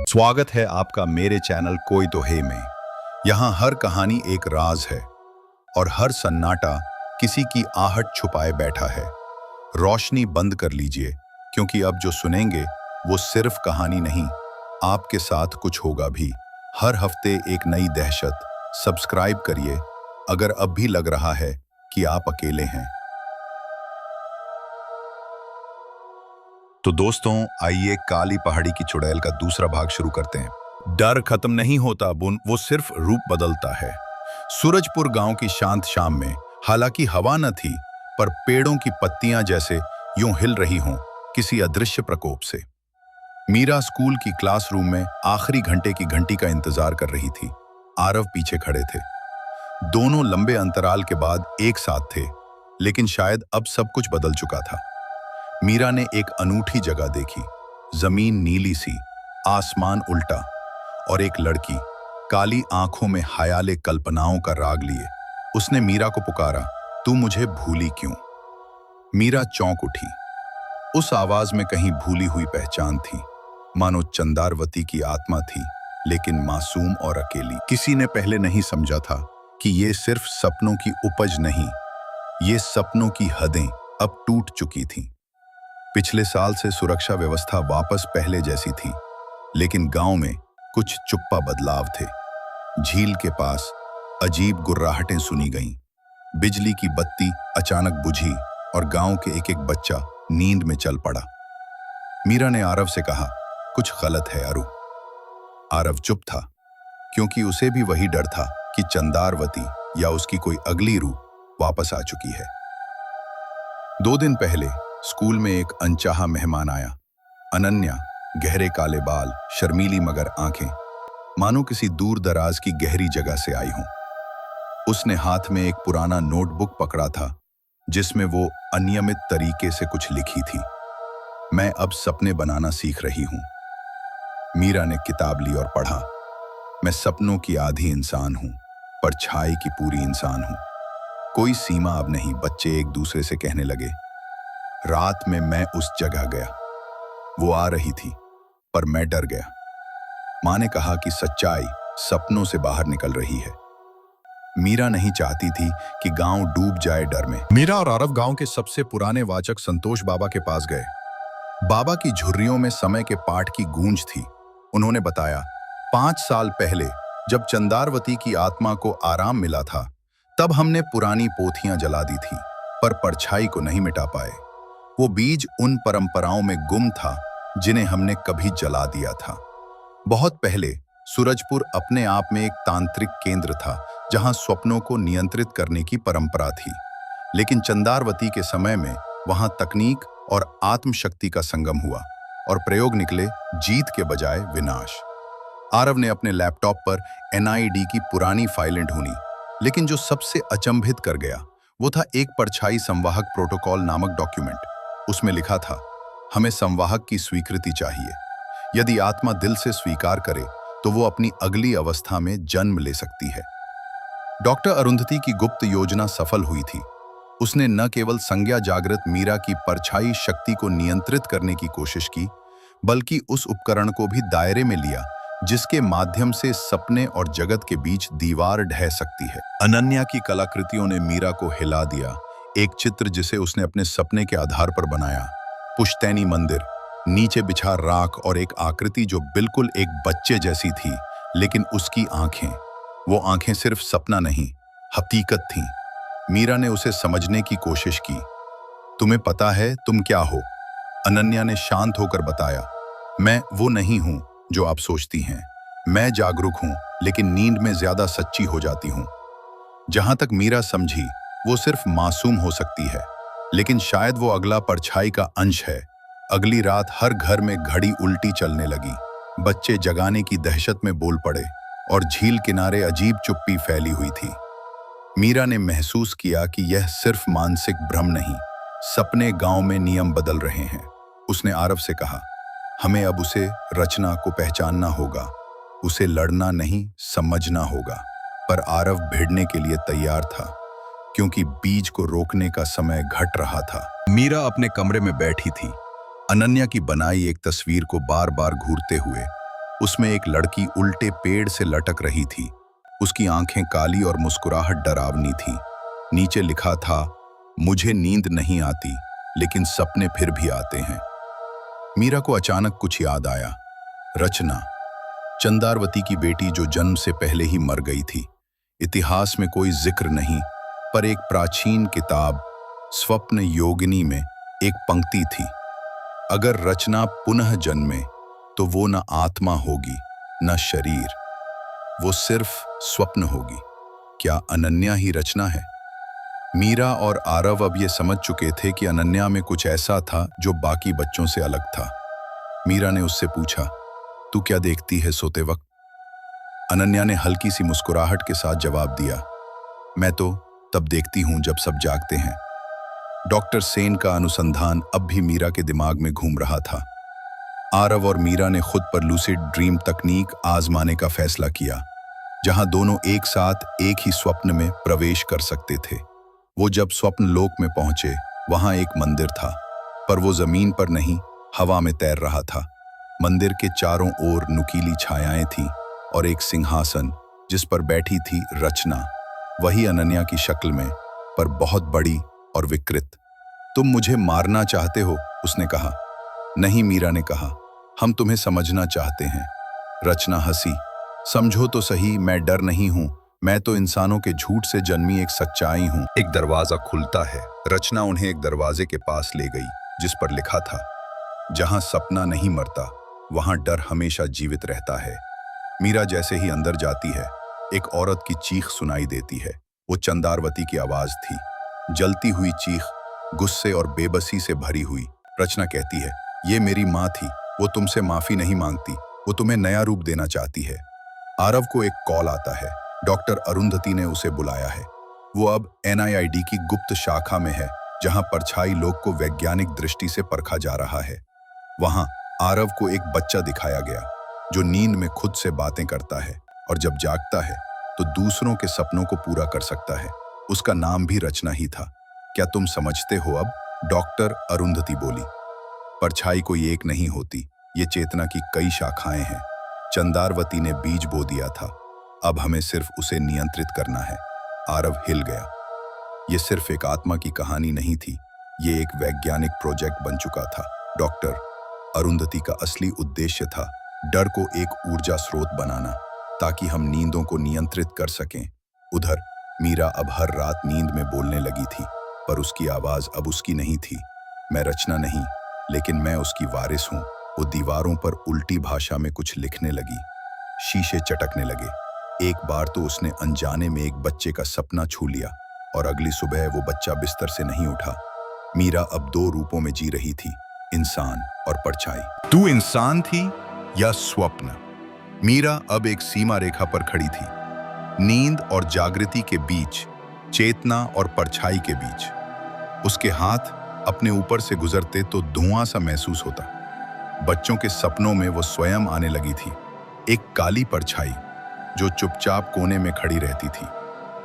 स्वागत है आपका मेरे चैनल कोई तो है में। यहाँ हर कहानी एक राज है और हर सन्नाटा किसी की आहट छुपाए बैठा है। रोशनी बंद कर लीजिए क्योंकि अब जो सुनेंगे वो सिर्फ कहानी नहीं, आपके साथ कुछ होगा भी। हर हफ्ते एक नई दहशत। सब्सक्राइब करिए अगर अब भी लग रहा है कि आप अकेले हैं। तो दोस्तों, आइए काली पहाड़ी की चुड़ैल का दूसरा भाग शुरू करते हैं। डर खत्म नहीं होता बुन, वो सिर्फ रूप बदलता है। सूरजपुर गांव की शांत शाम में हालांकि हवा न थी, पर पेड़ों की पत्तियां जैसे यूं हिल रही हों किसी अदृश्य प्रकोप से। मीरा स्कूल की क्लासरूम में आखिरी घंटे की घंटी का इंतजार कर रही थी। आरव पीछे खड़े थे। दोनों लंबे अंतराल के बाद एक साथ थे, लेकिन शायद अब सब कुछ बदल चुका था। मीरा ने एक अनूठी जगह देखी। जमीन नीली सी, आसमान उल्टा, और एक लड़की काली आंखों में हयाले कल्पनाओं का राग लिए। उसने मीरा को पुकारा, तू मुझे भूली क्यों? मीरा चौंक उठी। उस आवाज में कहीं भूली हुई पहचान थी, मानो चंदारवती की आत्मा थी, लेकिन मासूम और अकेली। किसी ने पहले नहीं समझा था कि ये सिर्फ सपनों की उपज नहीं, ये सपनों की हदें अब टूट चुकी थीं। पिछले साल से सुरक्षा व्यवस्था वापस पहले जैसी थी, लेकिन गांव में कुछ चुप्पा बदलाव थे। झील के पास अजीब गुर्राहटें सुनी गईं। बिजली की बत्ती अचानक बुझी और गांव के एक एक बच्चा नींद में चल पड़ा। मीरा ने आरव से कहा, कुछ गलत है अरु। आरव चुप था, क्योंकि उसे भी वही डर था कि चंदारवती या उसकी कोई अगली रूह वापस आ चुकी है। 2 दिन पहले स्कूल में एक अनचाहा मेहमान आया। अनन्या, गहरे काले बाल, शर्मीली मगर आंखें, मानो किसी दूर दराज की गहरी जगह से आई हों। उसने हाथ में एक पुराना नोटबुक पकड़ा था, जिसमें वो अनियमित तरीके से कुछ लिखी थी। मैं अब सपने बनाना सीख रही हूं। मीरा ने किताब ली और पढ़ा। मैं सपनों की आधी इंसान हूं, परछाई की पूरी इंसान हूं। कोई सीमा अब नहीं, बच्चे एक दूसरे से कहने लगे। रात में मैं उस जगह गया। वो आ रही थी, पर मैं डर गया। माँ ने कहा कि सच्चाई सपनों से बाहर निकल रही है। मीरा नहीं चाहती थी कि गांव डूब जाए डर में। मीरा और आरव गांव के सबसे पुराने वाचक संतोष बाबा के पास गए। बाबा की झुर्रियों में समय के पाठ की गूंज थी। उन्होंने बताया, 5 साल पहले जब चंदारवती की आत्मा को आराम मिला था, तब हमने पुरानी पोथियां जला दी थी, पर परछाई को नहीं मिटा पाए। वो बीज उन परंपराओं में गुम था जिन्हें हमने कभी जला दिया था। बहुत पहले सूरजपुर अपने आप में एक तांत्रिक केंद्र था, जहां स्वप्नों को नियंत्रित करने की परंपरा थी। लेकिन चंदारवती के समय में वहां तकनीक और आत्मशक्ति का संगम हुआ और प्रयोग निकले जीत के बजाय विनाश। आरव ने अपने लैपटॉप पर NID की पुरानी फाइलें ढूंढी, लेकिन जो सबसे अचंभित कर गया वो था एक परछाई संवाहक प्रोटोकॉल नामक डॉक्यूमेंट। उसमें लिखा था, हमें संवाहक की स्वीकृति चाहिए। यदि आत्मा दिल से स्वीकार करे तो वो अपनी अगली अवस्था में जन्म ले सकती है। डॉक्टर अरुंधति की गुप्त योजना सफल हुई थी। उसने न केवल संज्ञा जागृत मीरा की परछाई शक्ति को नियंत्रित करने की कोशिश की, बल्कि उस उपकरण को भी दायरे में लिया जिसके माध्यम से सपने और जगत के बीच दीवार ढह सकती है। अनन्या की कलाकृतियों ने मीरा को हिला दिया। एक चित्र जिसे उसने अपने सपने के आधार पर बनाया, पुश्तैनी मंदिर, नीचे बिछा राख और एक आकृति जो बिल्कुल एक बच्चे जैसी थी, लेकिन उसकी आंखें, वो आंखें सिर्फ सपना नहीं, हकीकत थीं। मीरा ने उसे समझने की कोशिश की। तुम्हें पता है तुम क्या हो? अनन्या ने शांत होकर बताया, मैं वो नहीं हूं जो आप सोचती हैं। मैं जागरूक हूं, लेकिन नींद में ज्यादा सच्ची हो जाती हूं। जहां तक मीरा समझी, वो सिर्फ मासूम हो सकती है, लेकिन शायद वो अगला परछाई का अंश है। अगली रात हर घर में घड़ी उल्टी चलने लगी। बच्चे जगाने की दहशत में बोल पड़े और झील किनारे अजीब चुप्पी फैली हुई थी। मीरा ने महसूस किया कि यह सिर्फ मानसिक भ्रम नहीं, सपने गांव में नियम बदल रहे हैं। उसने आरव से कहा, हमें अब उसे रचना को पहचानना होगा, उसे लड़ना नहीं समझना होगा। पर आरव भिड़ने के लिए तैयार था, क्योंकि बीज को रोकने का समय घट रहा था। मीरा अपने कमरे में बैठी थी, अनन्या की बनाई एक तस्वीर को बार बार घूरते हुए। उसमें एक लड़की उल्टे पेड़ से लटक रही थी। उसकी आंखें काली और मुस्कुराहट डरावनी थी। नीचे लिखा था, मुझे नींद नहीं आती, लेकिन सपने फिर भी आते हैं। मीरा को अचानक कुछ याद आया। रचना, चंदारवती की बेटी जो जन्म से पहले ही मर गई थी। इतिहास में कोई जिक्र नहीं, पर एक प्राचीन किताब स्वप्न योगिनी में एक पंक्ति थी, अगर रचना पुनः जन्मे तो वो न आत्मा होगी न शरीर, वो सिर्फ स्वप्न होगी। क्या अनन्या ही रचना है? मीरा और आरव अब ये समझ चुके थे कि अनन्या में कुछ ऐसा था जो बाकी बच्चों से अलग था। मीरा ने उससे पूछा, तू क्या देखती है सोते वक्त? अनन्या ने हल्की सी मुस्कुराहट के साथ जवाब दिया, मैं तो तब देखती हूं जब सब जागते हैं। डॉक्टर सेन का अनुसंधान अब भी मीरा के दिमाग में घूम रहा था। आरव और मीरा ने खुद पर लूसिड ड्रीम तकनीक आजमाने का फैसला किया, जहां दोनों एक साथ एक ही स्वप्न में प्रवेश कर सकते थे। वो जब स्वप्न लोक में पहुंचे, वहां एक मंदिर था, पर वो जमीन पर नहीं, हवा में तैर रहा था। मंदिर के चारों ओर नुकीली छायाएं थीं और एक सिंहासन जिस पर बैठी थी रचना, वही अनन्या की शक्ल में, पर बहुत बड़ी और विकृत। तुम मुझे मारना चाहते हो? उसने कहा। नहीं, मीरा ने कहा, हम तुम्हें समझना चाहते हैं। रचना हंसी। समझो तो सही, मैं डर नहीं हूं, मैं तो इंसानों के झूठ से जन्मी एक सच्चाई हूं। एक दरवाजा खुलता है। रचना उन्हें एक दरवाजे के पास ले गई, जिस पर लिखा था, जहां सपना नहीं मरता, वहां डर हमेशा जीवित रहता है। मीरा जैसे ही अंदर जाती है, एक औरत की चीख सुनाई देती है। वो चंदारवती की आवाज थी, जलती हुई चीख, गुस्से और बेबसी से भरी हुई। रचना कहती है, ये मेरी माँ थी, वो तुमसे माफी नहीं मांगती, वो तुम्हें नया रूप देना चाहती है। आरव को एक कॉल आता है, डॉक्टर अरुंधति ने उसे बुलाया है। वो अब NIID की गुप्त शाखा में है, जहां परछाई लोक को वैज्ञानिक दृष्टि से परखा जा रहा है। वहां आरव को एक बच्चा दिखाया गया, जो नींद में खुद से बातें करता है और जब जागता है तो दूसरों के सपनों को पूरा कर सकता है। उसका नाम भी रचना ही था। क्या तुम समझते हो अब? डॉक्टर अरुंधति बोली। परछाई कोई एक नहीं होती, ये चेतना की कई शाखाएं हैं। चंदारवती ने बीज बो दिया था, अब हमें सिर्फ उसे नियंत्रित करना है। आरव हिल गया। ये सिर्फ एक आत्मा की कहानी नहीं थी, ये एक वैज्ञानिक प्रोजेक्ट बन चुका था। डॉक्टर अरुंधति का असली उद्देश्य था डर को एक ऊर्जा स्रोत बनाना, ताकि हम नींदों को नियंत्रित कर सकें। उधर मीरा अब हर रात नींद में बोलने लगी थी, पर उसकी आवाज अब उसकी नहीं थी। मैं रचना नहीं, लेकिन मैं उसकी वारिस हूं। वो दीवारों पर उल्टी भाषा में कुछ लिखने लगी। शीशे चटकने लगे। एक बार तो उसने अनजाने में एक बच्चे का सपना छू लिया और अगली सुबह वो बच्चा बिस्तर से नहीं उठा। मीरा अब दो रूपों में जी रही थी, इंसान और परछाई। तू इंसान थी या स्वप्न? मीरा अब एक सीमा रेखा पर खड़ी थी, नींद और जागृति के बीच, चेतना और परछाई के बीच। उसके हाथ अपने ऊपर से गुजरते तो धुआं सा महसूस होता। बच्चों के सपनों में वो स्वयं आने लगी थी, एक काली परछाई जो चुपचाप कोने में खड़ी रहती थी।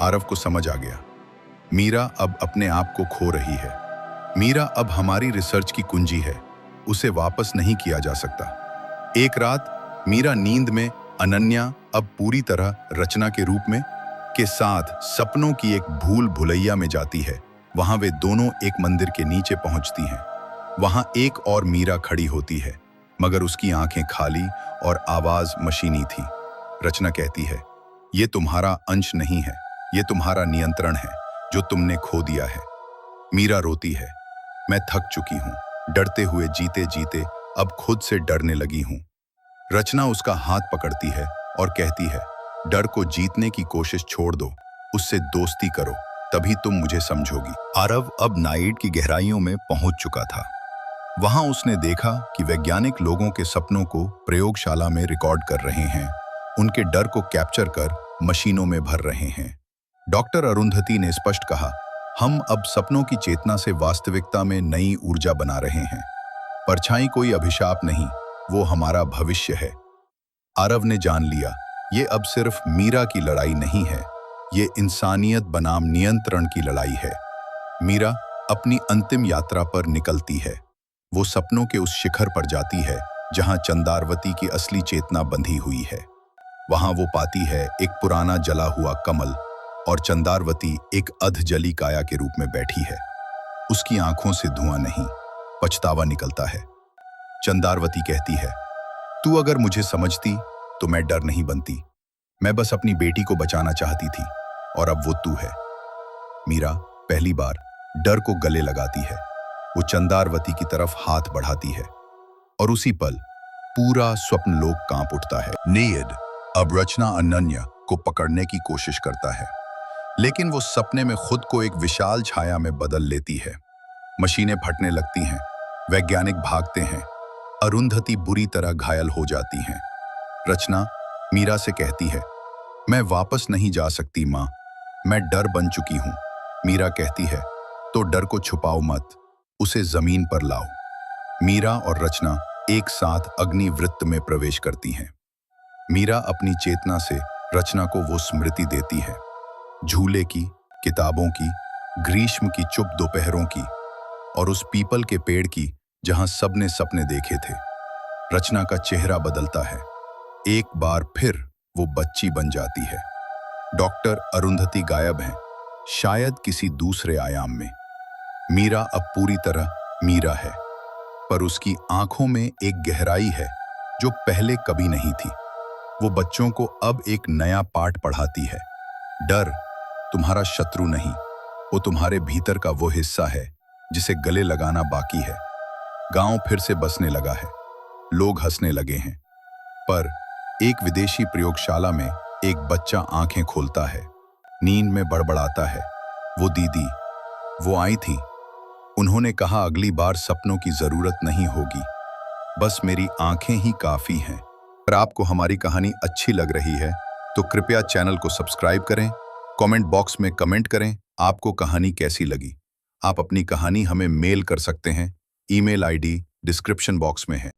आरव को समझ आ गया, मीरा अब अपने आप को खो रही है। मीरा अब हमारी रिसर्च की कुंजी है, उसे वापस नहीं किया जा सकता। एक रात मीरा नींद में अनन्या, अब पूरी तरह रचना के रूप में, के साथ सपनों की एक भूल भुलैया में जाती है। वहां वे दोनों एक मंदिर के नीचे पहुंचती हैं। वहां एक और मीरा खड़ी होती है, मगर उसकी आंखें खाली और आवाज मशीनी थी। रचना कहती है, ये तुम्हारा अंश नहीं है, ये तुम्हारा नियंत्रण है जो तुमने खो दिया है। मीरा रोती है, मैं थक चुकी हूं, डरते हुए जीते जीते अब खुद से डरने लगी हूं। रचना उसका हाथ पकड़ती है और कहती है, डर को जीतने की कोशिश छोड़ दो, उससे दोस्ती करो, तभी तुम मुझे समझोगी। आरव अब नाइट की गहराइयों में पहुंच चुका था। वहां उसने देखा कि वैज्ञानिक लोगों के सपनों को प्रयोगशाला में रिकॉर्ड कर रहे हैं, उनके डर को कैप्चर कर मशीनों में भर रहे हैं। डॉक्टर अरुंधति ने स्पष्ट कहा, हम अब सपनों की चेतना से वास्तविकता में नई ऊर्जा बना रहे हैं। परछाई कोई अभिशाप नहीं, वो हमारा भविष्य है। आरव ने जान लिया, ये अब सिर्फ मीरा की लड़ाई नहीं है, ये इंसानियत बनाम नियंत्रण की लड़ाई है। मीरा अपनी अंतिम यात्रा पर निकलती है। वो सपनों के उस शिखर पर जाती है जहां चंदारवती की असली चेतना बंधी हुई है। वहां वो पाती है एक पुराना जला हुआ कमल और चंदारवती एक अधजली काया के रूप में बैठी है। उसकी आंखों से धुआं नहीं, पछतावा निकलता है। चंदारवती कहती है, तू अगर मुझे समझती तो मैं डर नहीं बनती। मैं बस अपनी बेटी को बचाना चाहती थी और अब वो तू है। मीरा पहली बार डर को गले लगाती है। वो चंदारवती की तरफ हाथ बढ़ाती है और उसी पल पूरा स्वप्न लोक कांप उठता है। नीयद अब रचना अनन्या को पकड़ने की कोशिश करता है, लेकिन वो सपने में खुद को एक विशाल छाया में बदल लेती है। मशीनें फटने लगती हैं, वैज्ञानिक भागते हैं, अरुंधति बुरी तरह घायल हो जाती हैं। रचना मीरा से कहती है, मैं वापस नहीं जा सकती माँ, मैं डर बन चुकी हूँ। मीरा कहती है, तो डर को छुपाओ मत, उसे जमीन पर लाओ। मीरा और रचना एक साथ अग्निवृत्त में प्रवेश करती हैं। मीरा अपनी चेतना से रचना को वो स्मृति देती है, झूले की, किताबों की, ग्रीष्म की चुप दोपहरों की और उस पीपल के पेड़ की जहां सबने सपने देखे थे। रचना का चेहरा बदलता है, एक बार फिर वो बच्ची बन जाती है। डॉक्टर अरुंधति गायब हैं, शायद किसी दूसरे आयाम में। मीरा अब पूरी तरह मीरा है, पर उसकी आंखों में एक गहराई है जो पहले कभी नहीं थी। वो बच्चों को अब एक नया पाठ पढ़ाती है। डर तुम्हारा शत्रु नहीं, वो तुम्हारे भीतर का वो हिस्सा है जिसे गले लगाना बाकी है। गांव फिर से बसने लगा है, लोग हंसने लगे हैं, पर एक विदेशी प्रयोगशाला में एक बच्चा आंखें खोलता है, नींद में बड़बड़ाता है, वो दीदी, वो आई थी, उन्होंने कहा अगली बार सपनों की जरूरत नहीं होगी, बस मेरी आंखें ही काफी हैं। अगर आपको हमारी कहानी अच्छी लग रही है तो कृपया चैनल को सब्सक्राइब करें, कमेंट बॉक्स में कमेंट करें आपको कहानी कैसी लगी। आप अपनी कहानी हमें मेल कर सकते हैं, ईमेल आईडी डिस्क्रिप्शन बॉक्स में है।